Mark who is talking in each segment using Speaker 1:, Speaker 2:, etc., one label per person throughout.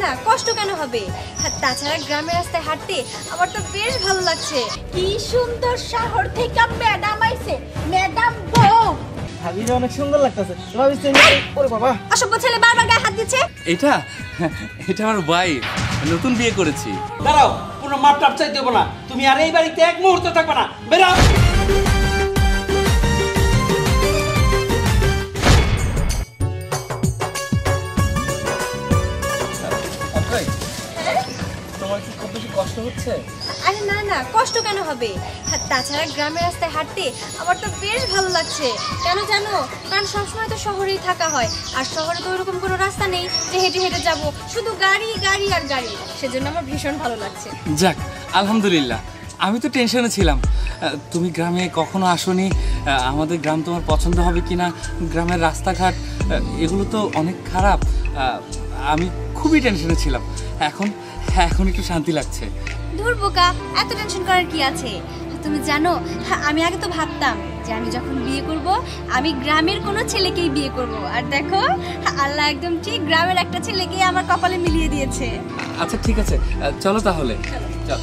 Speaker 1: না, কষ্ট কেন হবে? তাছাড়া গ্রামের রাস্তায় হাঁটতে আমার তো বেশ ভালো লাগছে।
Speaker 2: কি সুন্দর শহর থেকে ম্যাডাম আইছে, ম্যাডাম বউ।
Speaker 3: ভাবিরে অনেক সুন্দর লাগতেছে। ভাবিছে ওরে বাবা,
Speaker 1: অসভ্য ছেলে বারবার গায়ে হাত দিচ্ছে।
Speaker 4: এটা এটা আমার ওয়াইফ, নতুন বিয়ে করেছি।
Speaker 3: দাঁড়াও, কোনো মাপ টাপ চাই দেবো না। তুমি আর এই বাড়িতে এক মুহূর্ত থাকবে না, বেরাও।
Speaker 4: তোমার কি খুব বেশি কষ্ট হচ্ছে?
Speaker 1: আরে না না, কষ্ট কেন হবে? তাছাড়া গ্রামের রাস্তায় হাঁটতে আমার তো বেশ ভালো লাগছে। কেন জানো? কারণ সবসময় তো শহরেই থাকা হয়, আর শহরে তো ওরকম কোনো রাস্তা নেই যে হেঁটে হেঁটে যাব, শুধু গাড়ি গাড়ি আর গাড়ি। সেজন্য আমার ভীষণ ভালো লাগছে।
Speaker 4: যাক, আলহামদুলিল্লাহ। আমি তো টেনশনে ছিলাম, তুমি গ্রামে কখনো আসোনি, আমাদের গ্রাম তোমার পছন্দ হবে কিনা, গ্রামের রাস্তাঘাট এগুলো তো অনেক খারাপ। আমি খুবই টেনশনে ছিলাম। এখন এখন একটু শান্তি লাগছে।
Speaker 1: ধুর বোকা, এত টেনশন করার কি আছে? তুমি জানো, আমি আগে তো ভাবতাম যে আমি যখন বিয়ে করব আমি গ্রামের কোনো ছেলেকেই বিয়ে করব, আর দেখো আল্লাহ একদম ঠিক গ্রামের একটা ছেলেকেই আমার কপালে মিলিয়ে দিয়েছে।
Speaker 4: আচ্ছা ঠিক আছে, চলো তাহলে। চল।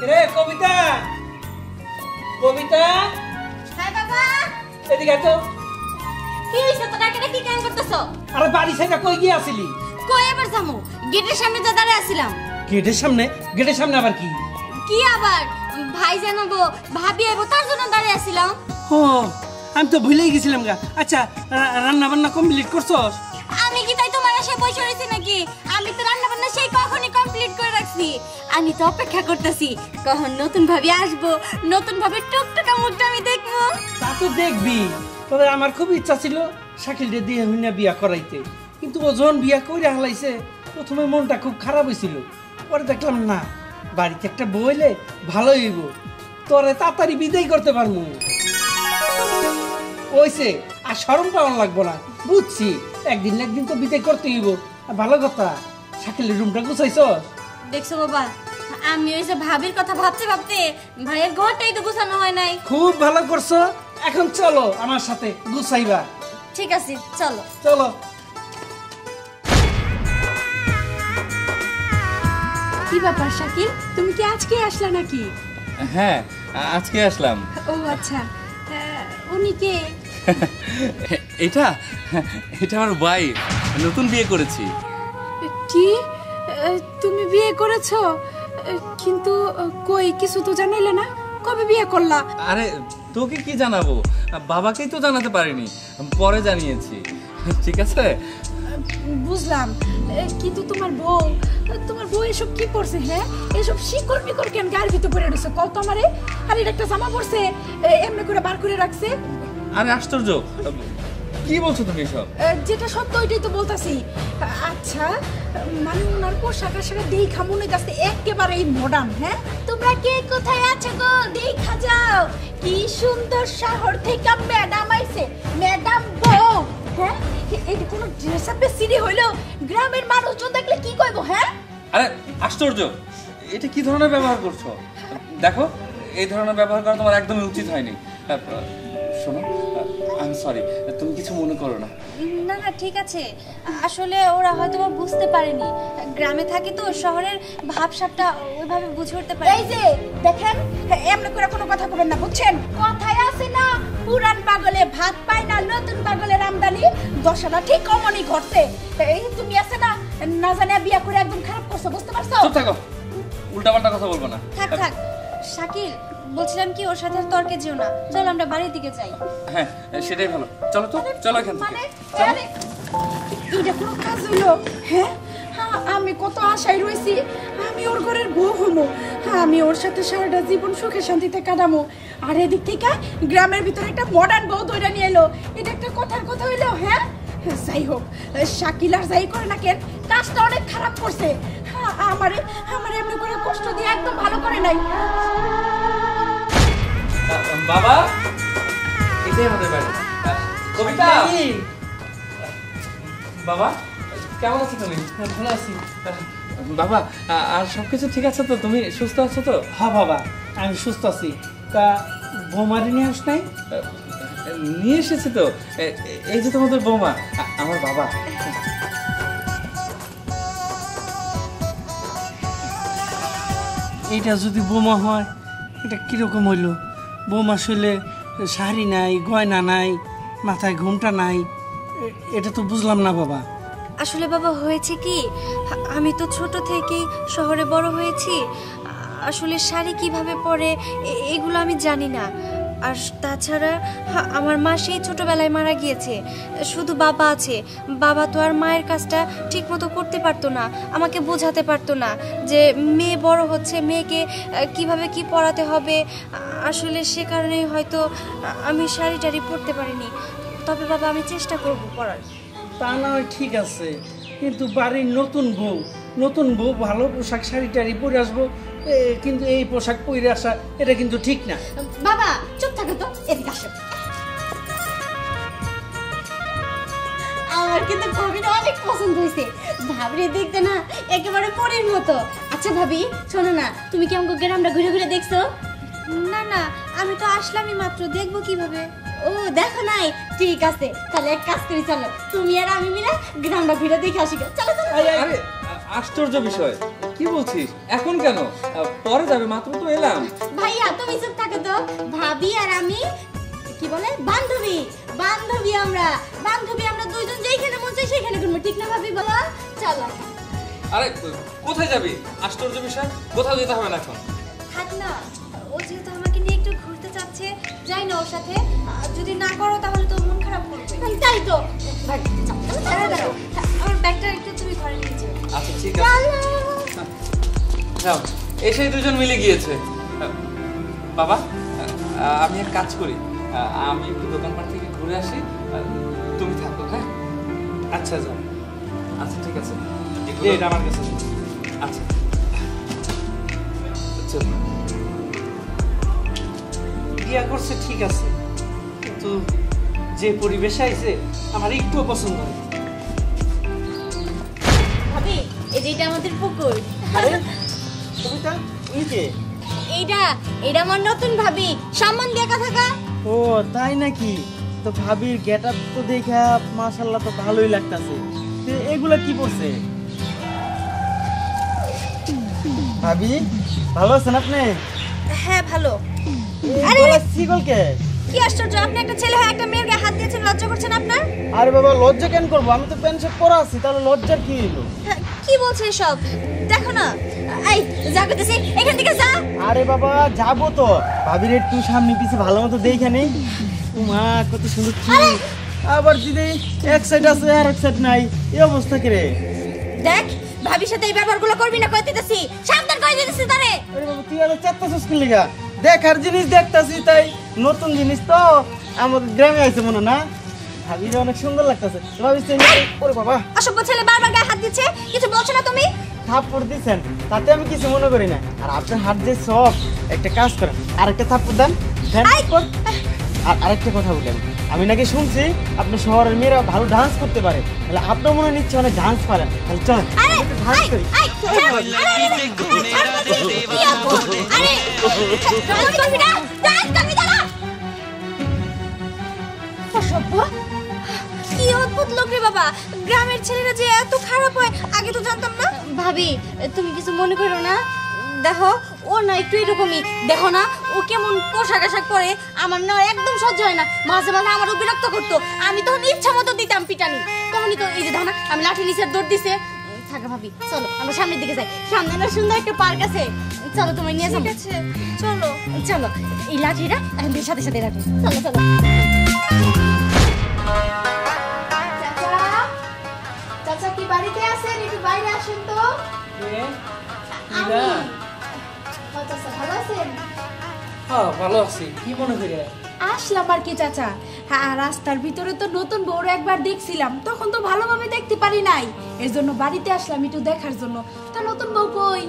Speaker 3: রে কবিতা, কবিতা,
Speaker 1: হ্যাঁ বাবা।
Speaker 3: এদিকে তো।
Speaker 1: কি হইছে? তোরা কেন কি কাম করতেছ?
Speaker 3: আরে বাড়ি ছেড়ে কই গিয়ে আসিলি?
Speaker 1: কই আবার যামু? গেটের সামনে যা দাঁড়ায় আছিলাম।
Speaker 3: গেটের সামনে? গেটের সামনে আবার কি?
Speaker 1: কি আবার? ভাই জানাবো, ভাবি আইবো, তার জন্য দাঁড়ায় আছিলাম।
Speaker 3: ও, আমি তো ভুলেই গেছিলাম গা। আচ্ছা, রান্না বান্না কমপ্লিট করছস?
Speaker 1: আমি কি তাই তোমার আশায় বসে রইছি নাকি? আমি তো রান্না বান্না সেই কখনই কমপ্লিট করে রাখছি। আমি তো অপেক্ষা করতেছি কখন নতুন ভাবি আসবো, নতুন ভাবে টুকটুকা মুখটা আমি দেখবো।
Speaker 3: তা তো দেখবি। তবে আমার খুব ইচ্ছা ছিল শাকিলকে দিয়ে হুইনা বিয়া করাইতে, কিন্তু ও যখন বিয়া করে হালাইছে প্রথমে মনটা খুব খারাপ হয়েছিল। পরে দেখলাম না, বাড়িতে একটা বইলে ভালো হইব, তোরে তাড়াতাড়ি বিদায় করতে পারবো। ওইছে আর শরম পাওয়ার লাগবো না, বুঝছি। একদিন না একদিন তো বিদায় করতে হইব। ভালো কথা, শাকিলের রুমটা গুছাইছস?
Speaker 1: দেখছো বাবা, আমি ওই যে ভাবির কথা ভাবতে ভাবতে ভাইয়ের ঘরটাই তো গুছানো হয় নাই।
Speaker 3: খুব ভালো করছো। এখন চলো আমার সাথে গুছাইবা।
Speaker 1: ঠিক আছে, চলো
Speaker 3: চলো।
Speaker 2: কি ব্যাপার শাকিল, তুমি কি আজকে আসলা নাকি?
Speaker 4: হ্যাঁ, আজকে আসলাম।
Speaker 2: ও আচ্ছা, উনি কে?
Speaker 4: এটা এটা আমার ওয়াইফ, নতুন বিয়ে করেছি।
Speaker 2: কি? তুমি বিয়ে করেছো? কিন্তু কই কিছু তো জানাইলে না, কবে বিয়ে করলা?
Speaker 4: আরে তোকে কি জানাবো, বাবাকেই তো জানাতে পারিনি, পরে জানিয়েছি। ঠিক আছে,
Speaker 2: বুঝলাম, কিন্তু তোমার বউ এসব কি পড়ছে? হ্যাঁ, এসব শিকড় মিকড় কেন গায়ের ভিতরে পরে রয়েছে কত আমারে? আর এটা একটা জামা পড়ছে এমনি করে বার করে রাখছে।
Speaker 4: আরে আশ্চর্য, কি বলছো তুমি এসব?
Speaker 2: যেটা সত্য ওইটাই তো বলতাছি। আচ্ছা, মানে ওনার পোশাক আশাক দেখা মনে হচ্ছে একেবারেই মডার্ন। হ্যাঁ, তোমরা কে কোথায় আছো গো? দেখা যাও, কি সুন্দর শহর থেকে ম্যাডাম আইছে, ম্যাডাম বউ। হ্যাঁ, এটা কোনো ড্রেস আপের সিঁড়ি হইলো, গ্রামের মানুষজন দেখলে কি কইবো? হ্যাঁ,
Speaker 4: আরে আশ্চর্য, এটা কি ধরনের ব্যবহার করছো? দেখো, এই ধরনের ব্যবহার করা তোমার একদমই উচিত হয়নি। শোনো, আমি সরি, তুমি কিছু মনে করো না।
Speaker 1: না না, ঠিক আছে। আসলে ওরা হয়তো বুঝতে পারেনি, গ্রামে থাকি তো, শহরের ভাবসাবটা ওইভাবে বুঝে উঠতে পারে।
Speaker 2: এই যে দেখেন, এমনি করে কোনো কথা বলবেন না, বুঝছেন? কথায় আছে না, পুরান পাগলে ভাত পায় না, নতুন পাগলের আমদানি। দশাটা ঠিক অমনই ঘটছে। এই তুমি আছে না, না জানে বিয়া করে একদম খারাপ করছো, বুঝতে পারছো?
Speaker 4: চুপ থাকো, উল্টাপাল্টা কথা বলবো না।
Speaker 1: থাক থাক শাকিল, বলছিলাম কি ওর সাথে তর্কে যেও না, চল আমরা বাড়ির দিকে যাই।
Speaker 4: হ্যাঁ, সেটাই ভালো। চলো তো, চলো এখান থেকে।
Speaker 2: মানে এটা কোনো কাজ হইলো? হ্যাঁ, আমি কত আশায় রয়েছি আমি ওর ঘরের বউ হমো, আমি ওর সাথে সারাটা জীবন সুখে শান্তিতে কাটামো, আর এদিক থেকে গ্রামের ভিতরে একটা মডার্ন বউ ধরে নিয়ে এলো। এটা একটা কথার কথা হইলো? হ্যাঁ, যাই হোক, শাকিল আর যাই করে না কেন, কাজটা অনেক খারাপ করছে। আমারে এমনি করে কষ্ট দিয়ে একদম ভালো করে নাই।
Speaker 4: বাবা, এটাই আমাদের বাড়ি। কবিতা, বাবা কেমন আছো তুমি?
Speaker 3: ভালো আছি
Speaker 4: বাবা। আর সবকিছু ঠিক আছে তো? তুমি সুস্থ আছো তো?
Speaker 3: হ্যাঁ বাবা, আমি সুস্থ আছি। তা বৌমারি নিয়ে আস নাই?
Speaker 4: নিয়ে এসেছি তো। এই যে তোমাদের বৌমা, আমার বাবা।
Speaker 3: এইটা যদি বোমা হয় এটা কীরকম হইল? বোমা শৈলে শাড়ি নাই, গয়না নাই, মাথায় ঘুমটা নাই, এটা তো বুঝলাম না বাবা।
Speaker 1: আসলে বাবা হয়েছে কি, আমি তো ছোট থেকেই শহরে বড় হয়েছি। আসলে শাড়ি কিভাবে পরে এগুলো আমি জানি না। আর তাছাড়া আমার মা সেই ছোটবেলায় মারা গিয়েছে, শুধু বাবা আছে। বাবা তো আর মায়ের কাজটা ঠিক মতো করতে পারতো না, আমাকে বোঝাতে পারতো না যে মেয়ে বড় হচ্ছে, মেয়েকে কিভাবে কি পড়াতে হবে। আসলে সে কারণেই হয়তো আমি শাড়ি টাড়ি পরতে পারিনি। তবে বাবা আমি চেষ্টা করব পড়ার।
Speaker 3: তা না হয় ঠিক আছে, কিন্তু বাড়ির নতুন বউ ভালো পোশাক শাড়ি টাড়ি পরে আসবো, কিন্তু এই পোশাক পরে আসা এটা কিন্তু ঠিক না।
Speaker 2: বাবা চুপ থাকো তো, এদিকে আসো। আমার কিন্তু ভাবির অনেক পছন্দ হয়েছে। ভাবিরে দেখতে না একেবারে পরীর মতো। আচ্ছা ভাবি শোনো না, তুমি কি আমাকে গ্রামটা ঘুরে ঘুরে দেখছো?
Speaker 1: না না, আমি তো আসলামই মাত্র, দেখবো কিভাবে?
Speaker 2: ও দেখো নাই, ঠিক আছে তাহলে এক কাজ করি, চলো তুমি আর আমি মিলে গ্রামটা ঘুরে দেখে আসি। চলো চলো।
Speaker 4: আরে আশ্চর্য বিষয়, কি বলছিস? এখন কেন? পরে যাবে, মাত্র তো এলাম।
Speaker 2: ভাইয়া তুমি চুপ থাকো তো। ভাবি আর আমি কি বলে বান্ধবী আমরা দুইজন যেখানে মন চাই সেখানে ঘুরবো, ঠিক না ভাবি বলো? চলো।
Speaker 4: আরে কোথায় যাবি? আশ্চর্য বিষয়, কোথাও যেতে হবে না এখন।
Speaker 1: থাক না, ও যেহেতু আমাকে নিয়ে একটু ঘুরতে চাচ্ছে, যাই না ওর সাথে। যদি না করো তাহলে তো মন খারাপ করবে।
Speaker 2: তাই তো।
Speaker 1: দাঁড়াও, আমার ব্যাগটা একটু তুমি ঘরে নিয়ে যাও।
Speaker 4: আচ্ছা ঠিক আছে, যাও। এসে দুজন মিলে গিয়েছে। বাবা আমি এক কাজ করি, আমি একটু দোকানপাট থেকে ঘুরে আসি, তুমি থাকো। হ্যাঁ
Speaker 3: আচ্ছা যাও।
Speaker 4: আচ্ছা ঠিক আছে,
Speaker 3: এটা আমার কাছে।
Speaker 4: আচ্ছা চল।
Speaker 3: বিয়া করছে ঠিক আছে, কিন্তু যে পরিবেশে আইছে আমার একটু পছন্দ হয়।
Speaker 2: ভাবি এই যে এটা আমাদের পুকুর।
Speaker 3: আরে কবিতা এই যে
Speaker 2: এইটা আমার নতুন ভাবি, সম্মান দিয়ে কথা কা।
Speaker 5: ও তাই নাকি? তো ভাবির গেটআপ তো দেখা মাশাআল্লাহ তো ভালোই লাগতাছে। তো এগুলা কি পড়ছে? ভাবি ভালো আছেন আপনি?
Speaker 1: হ্যাঁ ভালো।
Speaker 5: আরে সিগল কে?
Speaker 1: কি আশ্চর্য, আপনি একটা ছেলে হয়ে একটা মেয়ের গায়ে হাত দিয়েছেন, লজ্জা করছেন আপনার?
Speaker 5: আরে বাবা লজ্জা কেন করবো? আমি তো প্যান্ট শার্ট পরা আছি, তাহলে লজ্জার কি হইলো?
Speaker 1: কি বলছে এসব? দেখো না,
Speaker 2: এই যা করতেছি এখান থেকে যা।
Speaker 5: আরে বাবা যাবো তো, ভাবির একটু সামনে পিছে ভালো মতো দেখে নেই। মা কত সুন্দর চুল, আবার দিদি এক সাইড আছে আর এক সাইড নাই, এই অবস্থা কি রে?
Speaker 2: দেখ ভাবির সাথে এই ব্যবহারগুলো করবি না, কই দিতেছি, সাবধান কই দিতেছি তারে।
Speaker 5: আরে বাবা তুই আর চারটাছিস কি লিগা? দেখার জিনিস দেখতাছি, তাই নতুন জিনিস তো আমাদের গ্রামে আইছে মনে না? ভাবিরে অনেক সুন্দর লাগতেছে। ভাবিস ওরে বাবা
Speaker 1: অসভ্য ছেলে বারবার গায়ে হাত দিচ্ছে, কিছু বলছো না তুমি?
Speaker 5: থাপ্পড় দিচ্ছেন, তাতে আমি কিছু মনে করি না। আর আপনার হাত যে সব, একটা কাজ করেন আরেকটা থাপ্পড় দেন। আর আরেকটা কথা বলেন, আমি নাকি শুনছি আপনি শহরের মেয়েরা ভালো ডান্স করতে পারে, তাহলে আপনার মনে নিচ্ছে অনেক ডান্স পারেন, তাহলে চলেন ডান্স করি।
Speaker 1: কি অদ্ভুত লোক রে বাবা, গ্রামের ছেলেরা যে এত খারাপ হয় আগে তো জানতাম না।
Speaker 2: ভাবি তুমি কিছু মনে করো না, দেখো ও না একটু এরকমই, দেখো না ও কেমন পোশাক আশাক পরে, আমার না একদম সহ্য হয় না। মাঝে মাঝে আমার বিরক্ত করতো, আমি তখন ইচ্ছা মতো দিতাম পিটানি। তখনই তো এই যে দেখো না আমি লাঠি নিচে দৌড় দিছে। থাকা ভাবি চলো আমরা সামনের দিকে যাই, সামনে না সুন্দর একটা পার্ক আছে, চলো তোমায় নিয়ে যাবো।
Speaker 1: ঠিক আছে চলো।
Speaker 2: চলো এই লাঠিটা এখন সাথে সাথে রাখো, চলো চলো। চাচা কি বাড়িতে আছেন? একটু বাইরে আসেন তো। ভালো আছেন?
Speaker 3: হ্যাঁ ভালো আছি, কি মনে করে?
Speaker 2: আসলাম আর কি চাচা। হ্যাঁ রাস্তার ভিতরে তো নতুন বউর একবার দেখছিলাম, তখন তো ভালোভাবে দেখতে পারি নাই, এর জন্য বাড়িতে আসলাম একটু দেখার জন্য। তা নতুন বউ কই?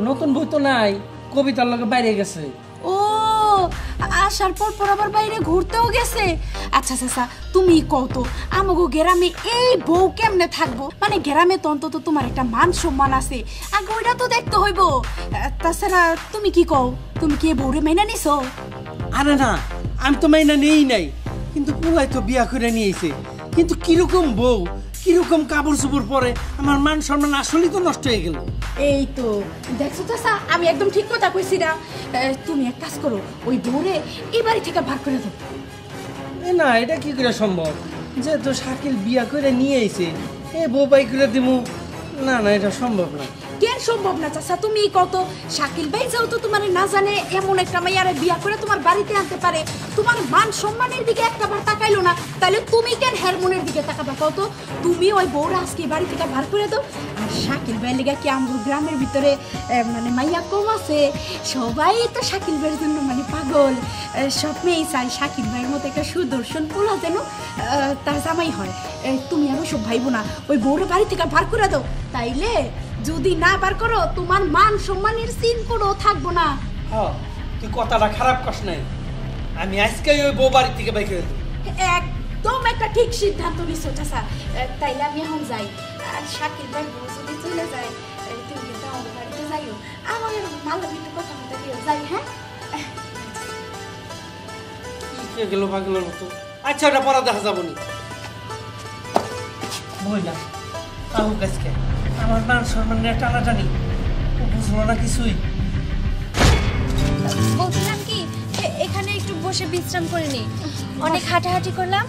Speaker 3: নতুন বই তো নাই, কবিতার লগে বাইরে গেছে।
Speaker 2: ও আসার পর পর আবার বাইরে ঘুরতেও গেছে। আচ্ছা চাচা তুমি কও তো, আমাগো গ্রামে এই বউ কেমনে থাকবো? মানে গ্রামে তো অন্তত তোমার একটা মান সম্মান আছে, আগে ওইটা তো দেখতে হইব। তাছাড়া তুমি কি কও, তুমি কি বউরে মাইনা নিছো?
Speaker 3: আরে না, আমি তো মাইনা নেই নাই, কিন্তু পোলাই তো বিয়া করে নিয়েছে, কিন্তু কিরকম বউ, কিরকম কাপড় চোপড় পরে, আমার মান সম্মান আসলেই তো নষ্ট হয়ে গেল।
Speaker 2: এই তো দেখছো চাচা, আমি একদম ঠিক কথা কইছি না? তুমি এক কাজ করো, ওই বউরে এই বাড়ি থেকে ভাগ করে দাও।
Speaker 3: না, এটা কি করে সম্ভব? যেহেতু শাকিল বিয়া করে নিয়ে আইছে, এ বউ বাই করে দিমু? না না, এটা সম্ভব না।
Speaker 2: কেন সম্ভব না চাচা? তুমি কত শাকিল ভাই যাও তো তোমার না জানে এমন একটা মাইয়ারে বিয়া করে তোমার বাড়িতে আনতে পারে, তোমার মান সম্মানের দিকে একটাবার তাকাইলো না, তাহলে তুমি কেন হারমোনের দিকে তাকাবা কত? তুমি ওই বউরা আজকে বাড়ি থেকে ভাগ করে দাও। আর শাকিল ভাই লেগে কি আমগো গ্রামের ভিতরে মানে মাইয়া কম আছে? সবাই তো শাকিল ভাইয়ের জন্য মানে পাগল। সব মেয়ে চায় শাকিল ভাইয়ের মতো একটা সুদর্শন পোলা যেন তার জামাই হয়। তুমি আর ওসব ভাইবো না, ওই বউরা বাড়ি থেকে ভাগ করে দাও। তাইলে যদি না বার করো, তোমার মান সম্মানের সিন কোনো থাকবো না।
Speaker 3: হ্যাঁ, তুই কথাটা খারাপ কস নাই। আমি আজকে ওই বউ বাড়ি থেকে বাই করে দেব।
Speaker 2: একদম একটা ঠিক সিদ্ধান্ত নিছো চাচা। তাইলে আমি এখন যাই। আর শাকিল ভাই বউ যদি চলে যায়, তুমি কিন্তু আমার বাড়িতে যাইও, আমার ভালো কিন্তু কথা মতো দিও। যাই, হ্যাঁ?
Speaker 3: কি গেল পাগলের মতো? আচ্ছা, ওটা পরে দেখা যাবো নি। বইলা তাহু গাছকে আমার মান সম্মানের টানাটানি বুঝলো না কিছুই।
Speaker 1: বলছিলাম কি, এখানে একটু বসে বিশ্রাম করে নি। অনেক হাঁটাহাঁটি করলাম,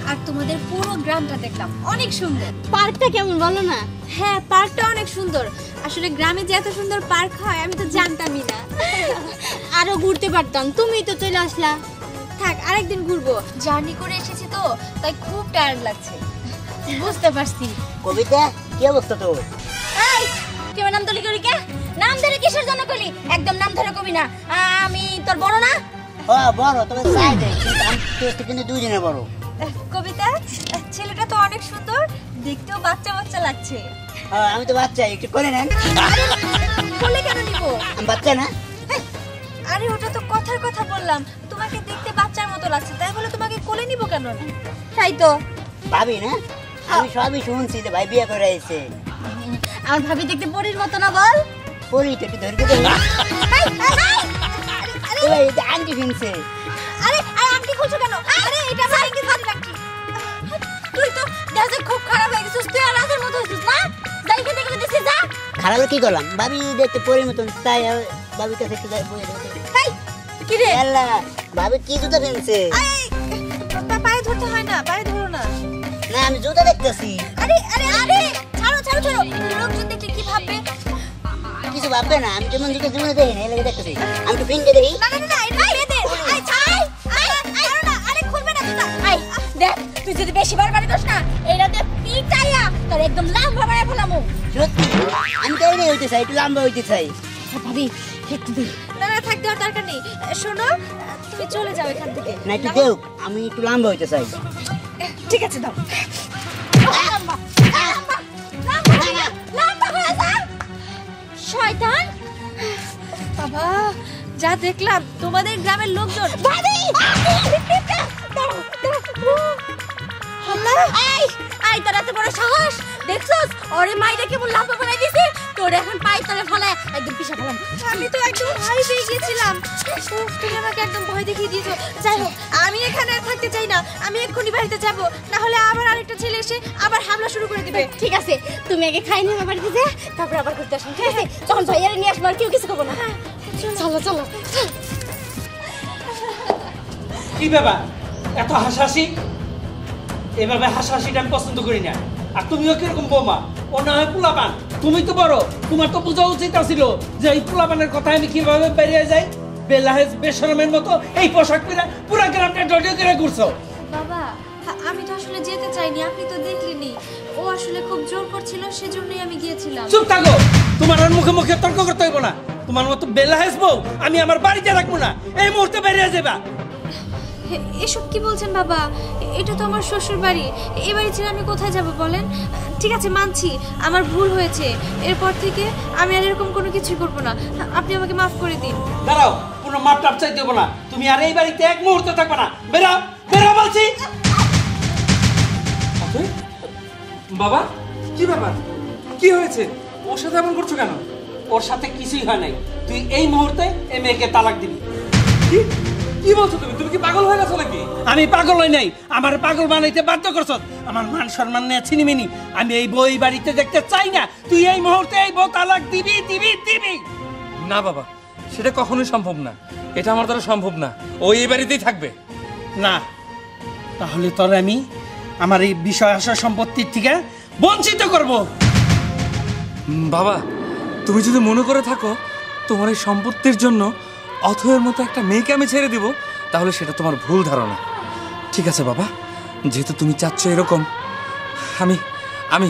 Speaker 1: আর তোমাদের পুরো গ্রামটা দেখলাম, অনেক সুন্দর।
Speaker 6: পার্কটা কেমন বলো না?
Speaker 1: হ্যাঁ, পার্কটা অনেক সুন্দর। আসলে গ্রামে যে এত সুন্দর পার্ক হয় আমি তো জানতামই না।
Speaker 6: আরো ঘুরতে পারতাম, তুমিই তো চলে আসলা।
Speaker 1: থাক, আরেকদিন ঘুরবো। জার্নি করে এসেছি তো, তাই খুব টায়ার্ড লাগছে।
Speaker 6: বুঝতে পারছি।
Speaker 7: কবিতা, কি অবস্থা তোর?
Speaker 6: এই কেউ নাম ধরে করি কে? নাম ধরে কিসের জন্য করি? একদম নাম ধরে কবি না। আমি তোর বড় না?
Speaker 7: ও বড়, তবে চাই দে, কিন্তু আমি তো কিন্তু দুইজনে বড়।
Speaker 1: কবিতা, ছেলেটা তো অনেক সুন্দর, দেখতেও বাচ্চা বাচ্চা লাগছে।
Speaker 7: আমি তো বাচ্চা, একটু করে নেন।
Speaker 1: বলে কেন নিব?
Speaker 7: আমি বাচ্চা না?
Speaker 1: আরে ওটা তো কথার কথা বললাম, তোমাকে দেখতে বাচ্চার মতো লাগছে, তাই বলে তোমাকে কোলে নিব কেন?
Speaker 6: তাই তো।
Speaker 7: ভাবি না? আমি সবই শুনছি যে ভাই বিয়ে করে আইছে।
Speaker 6: আমার ভাবি দেখতে পরীর মতো না বল?
Speaker 7: পরি তো একটু ধরে দে। ওই যে আন্টি শুনছে।
Speaker 6: আরে আন্টি খুঁজছো কেন? আরে এটা আমার আন্টি ধরে রাখছি। তুই তো দেখে খুব খারাপ হয়ে গেছিস, তুই আর রাজের মতো হইছিস না? যাই খেতে গেলে দিছিস যা।
Speaker 7: খারাপ কি করলাম? ভাবি দেখতে পরি মতন, তাই ভাবির কাছে একটু যাই বই দেখতে।
Speaker 6: এই কি রে?
Speaker 7: আল্লাহ, ভাবি কি জুতা কিনছে?
Speaker 1: পায়ে ধরতে হয় না, পায়ে ধরো না।
Speaker 7: না, আমি জুতা দেখতেছি।
Speaker 6: আরে আরে আরে ছাড়ো ছাড়ো ছাড়ো। লোকজন দেখলে কি ভাববে?
Speaker 7: কিছু ভাববে না, আমি যেমন জুতা জীবনে দেখি না, এলাকা দেখতেছি। আমি একটু পিনকে দেখি।
Speaker 6: না না না, এটা দিয়ে দে। আই ছাই। আরে না, আরে খুলবে না জুতা। আই দেখ, তুই যদি বেশি বারবার করিস না, এইটাতে পিটাইয়া তোর একদম লম্বা বানায় ফেলামু।
Speaker 7: সত্যি আমি তাই নিয়ে হইতে চাই, একটু লম্বা হইতে চাই।
Speaker 6: ভাবি একটু দে।
Speaker 1: না না, থাক, দেওয়ার দরকার নেই। শোনো, তুমি চলে যাও এখান থেকে।
Speaker 7: না, একটু দেও, আমি একটু লম্বা হইতে চাই।
Speaker 2: ঠিক আছে, দাও।
Speaker 6: লম্বা লম্বা হয়ে যা। শয়তান।
Speaker 1: বাবা, যা দেখলাম তোমাদের গ্রামের লোকজন।
Speaker 6: ভাবি এই আই তোর এত বড় সাহস দেখছস? ওরে মাইরে কেমন লম্বা বানাই দিছে, তোর এখন পাই তলে ফেলে একদম পিছা ফেলাম।
Speaker 1: আমি তো একদম ভয় পেয়ে গিয়েছিলাম। উফ, তুমি আমাকে একদম ভয় দেখিয়ে দিয়েছো। যাই হোক, আমি এখানে আর থাকতে চাই না, আমি এক্ষুনি বাড়িতে যাব, না হলে আবার আরেকটা ছেলে এসে আবার হামলা শুরু করে দিবে।
Speaker 6: ঠিক আছে, তুমি আগে খাই নিয়ে আমার বাড়িতে যা, তারপর আবার করতে আসুন, ঠিক আছে? তখন ভাইয়ারে নিয়ে আসবো, আর কেউ কিছু করবো না। চলো চলো।
Speaker 3: কি ব্যাপার, এত হাসাহাসি? এভাবে হাসাহাসিটা আমি পছন্দ করি না। আর তুমিও কিরকম বৌমা? ও না হয় পোলাপান, তুমি তো বড়, তোমার তো বোঝা উচিত ছিল যে এই পোলাপানের কথা আমি কিভাবে বেরিয়ে যাই। বেলাহেজ বেশরমের মতো এই পোশাক পরে পুরো গ্রামটা ডডিও করে ঘুরছো।
Speaker 1: বাবা, আমি তো আসলে যেতে চাইনি, আপনি তো দেখলেনই। ও আসলে খুব জোর করছিল, সেজন্যই আমি গিয়েছিলাম।
Speaker 3: চুপ থাকো, তোমার আর মুখে মুখে তর্ক করতে হইব না। তোমার মতো বেলাহেজ বউ আমি আমার বাড়িতে রাখবো না, এই মুহূর্তে বেরিয়ে যাবা।
Speaker 1: এসব কি বলছেন বাবা? এটা তো আমার শ্বশুর বাড়ি, এই বাড়ি ছেড়ে আমি কোথায় যাব বলেন? ঠিক আছে, মানছি আমার ভুল হয়েছে, এরপর থেকে আমি আর এরকম কোনো কিছুই করবো না, আপনি আমাকে মাফ করে দিন।
Speaker 3: দাঁড়াও, কোনো মাপ টাপ চাই দেবো না, তুমি আর এই বাড়িতে এক মুহূর্তে থাকবে না। বেরাও, বেরাও বলছি।
Speaker 4: বাবা, কি ব্যাপার? কি হয়েছে? ওর সাথে এমন করছো কেন?
Speaker 3: ওর সাথে কিছুই হয় নাই, তুই এই মুহূর্তে এই মেয়েকে তালাক দিবি।
Speaker 4: কি? কি বলছো তুমি? তুমি কি পাগল হয়ে গেছো নাকি?
Speaker 3: আমি পাগল হই নাই, আমার পাগল বানাইতে বাধ্য করছ। আমার মান সম্মান নিয়ে ছিনিমিনি আমি এই বই বাড়িতে দেখতে চাই না। তুই এই মুহূর্তে এই বউ তালাক দিবি দিবি দিবি।
Speaker 4: না বাবা, সেটা কখনোই সম্ভব না। এটা আমার দ্বারা সম্ভব না। ও এই বাড়িতেই থাকবে।
Speaker 3: না, তাহলে তোর আমি আমার এই বিষয় আশা সম্পত্তির থেকে বঞ্চিত করব।
Speaker 4: বাবা, তুমি যদি মনে করে থাকো তোমার এই সম্পত্তির জন্য অথয়ের মতো একটা মেয়েকে আমি ছেড়ে দিব, তাহলে সেটা তোমার ভুল ধারণা। ঠিক আছে বাবা, যেহেতু তুমি চাচ্ছ এরকম, আমি আমি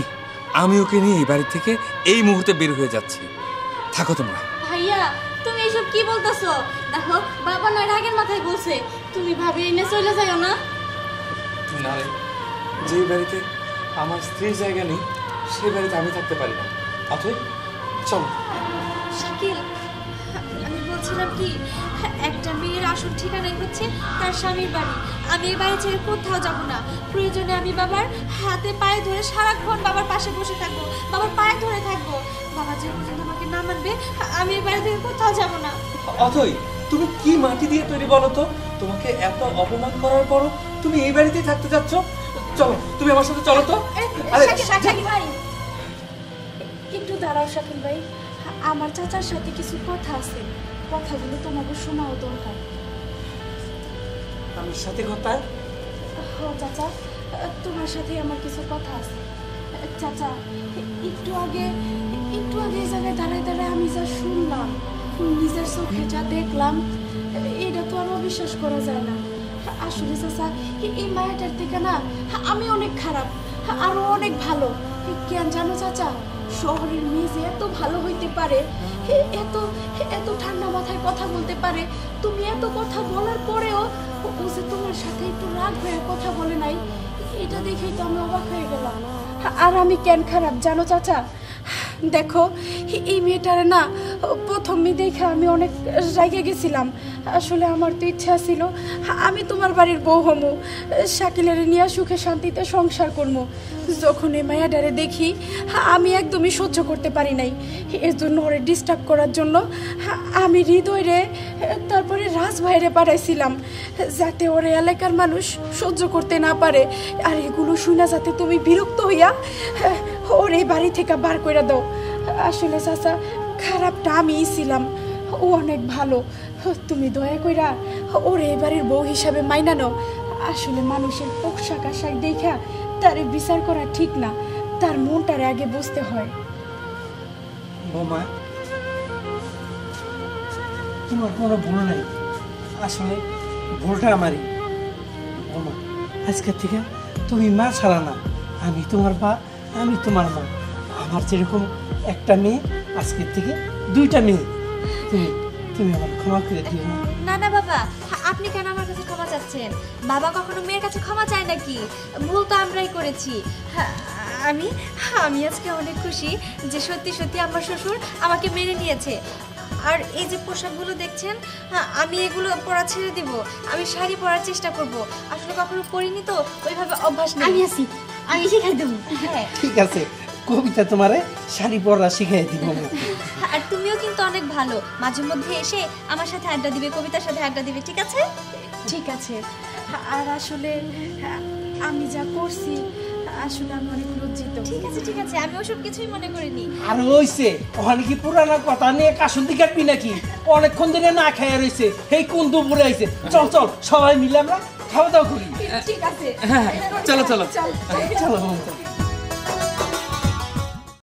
Speaker 4: আমি ওকে নিয়ে এই বাড়ি থেকে এই মুহূর্তে বের হয়ে যাচ্ছি। থাকো তোমরা।
Speaker 6: ভাইয়া তুমি এসব কি বলতেছো? দেখো বাবা না রাগের মাথায় বলছে, তুমি ভাবি এনে চলে যাও না।
Speaker 4: না রে, যে বাড়িতে আমার স্ত্রীর জায়গা নেই সেই বাড়িতে আমি থাকতে পারি না। অথয় চলো।
Speaker 1: শাকিল, আমি বলছিলাম কি, একটা মেয়ের আসল ঠিকানাই হচ্ছে তার স্বামীর বাড়ি। আমি এই বাড়ি ছেড়ে কোথাও যাব না। প্রয়োজনে আমি বাবার হাতে পায়ে ধরে সারাক্ষণ বাবার পাশে বসে থাকবো, বাবার পায়ে ধরে থাকবো। বাবা যে পর্যন্ত আমাকে না মানবে আমি এই বাড়ি থেকে কোথাও যাব না।
Speaker 4: অথয়, তুমি কি মাটি দিয়ে তৈরি বলো তো? তোমাকে এত অপমান করার পরও তুমি এই বাড়িতেই থাকতে যাচ্ছ? চলো, তুমি আমার সাথে চলো তো। আরে
Speaker 2: শাকিল ভাই, একটু দাঁড়াও শাকিল ভাই, আমার চাচার সাথে কিছু কথা আছে, কথাগুলো তোমাকে শোনাও দরকার।
Speaker 3: আমার সাথে কথা?
Speaker 2: ও চাচা, তোমার সাথে আমার কিছু কথা আছে। চাচা, একটু আগে এই জায়গায় দাঁড়ায় দাঁড়ায় আমি যা শুনলাম, নিজের চোখে যা দেখলাম, এটা তো আমার বিশ্বাস করা যায় না। আসলে চাচা, এই মায়াটার থেকে না আমি অনেক খারাপ, আরো অনেক ভালো। কেন জানো চাচা, শহরের মেয়ে যে এত ভালো হইতে পারে, এত এত ঠান্ডা মাথায় কথা বলতে পারে, তুমি এত কথা বলার পরেও ও যে তোমার সাথে একটু রাগ হয়ে কথা বলে নাই, এটা দেখেই তো আমি অবাক হয়ে গেলাম। আর আমি কেন খারাপ জানো চাচা? দেখো, এই মেয়েটারে না প্রথমে দেখে আমি অনেক রাগে গেছিলাম। আসলে আমার তো ইচ্ছা ছিল আমি তোমার বাড়ির বউ হমু, শাকিলের নিয়ে সুখে শান্তিতে সংসার করবো। যখন এই মায়াডারে দেখি আমি একদমই সহ্য করতে পারি নাই। এর জন্য ওরে ডিস্টার্ব করার জন্য আমি হৃদয় রে, তারপরে রাজ ভাইরে পাঠাইছিলাম, যাতে ওরে এলাকার মানুষ সহ্য করতে না পারে। আর এগুলো শুনে যাতে তুমি বিরক্ত হইয়া ওর এই বাড়ি থেকে বার করে দাও। আসলে চাচা, খারাপটা আমিই ছিলাম, ও অনেক ভালো। তুমি দয়া কইরা ওর এই বাড়ির বউ হিসাবে মাইনা নাও। আসলে মানুষের পোশাক আশাক দেখা তারে বিচার করা ঠিক না, তার মনটারে আগে বুঝতে হয়।
Speaker 3: বোমা, তোমার কোনো ভুল নাই, আসলে ভুলটা আমারই। বোমা, আজকের থেকে তুমি মা ছাড়া না, আমি তোমার বা, আমি তোমার মা। আমার যেরকম একটা মেয়ে, আজকের থেকে দুইটা মেয়ে। তুমি তুমি আমার ক্ষমা করে দিও না।
Speaker 1: না না বাবা, আপনি কেন আমার কাছে ক্ষমা চাচ্ছেন? বাবা কখনো মেয়ের কাছে ক্ষমা চায় নাকি? ভুল তো আমরাই করেছি। আমি আমি আজকে অনেক খুশি যে সত্যি সত্যি আমার শ্বশুর আমাকে মেনে নিয়েছে। আর এই যে পোশাকগুলো দেখছেন, আমি এগুলো পরা ছেড়ে দিব, আমি শাড়ি পরার চেষ্টা করব। আসলে কখনো পরিনি তো, ওইভাবে অভ্যাস নেই।
Speaker 6: আমি আছি, আমি শিখাই দেবো।
Speaker 1: হ্যাঁ,
Speaker 3: ঠিক আছে, কবিতা তোমারে শাড়ি পরা শিখাই দিব।
Speaker 1: আর তুমিও কিন্তু অনেক ভালো, মাঝে মধ্যে এসে আমার সাথে আড্ডা দিবে, কবিতার সাথে আড্ডা দিবে, ঠিক আছে?
Speaker 2: ঠিক আছে। আর আসলে আমি যা করছি, আসলে আমি অনেক লজ্জিত।
Speaker 1: ঠিক আছে ঠিক আছে, আমি ওসব কিছুই মনে করিনি।
Speaker 3: আর হইছে, ওখানে কি পুরানা কথা নিয়ে কাশুন্দি কাটবি নাকি? অনেকক্ষণ ধরে না খাইয়া রয়েছে, এই কোন দুপুরে আইছে। চল চল, সবাই মিলে আমরা খাওয়া দাওয়া করি।
Speaker 2: ঠিক আছে,
Speaker 4: হ্যাঁ, চলো চলো।
Speaker 3: চলো।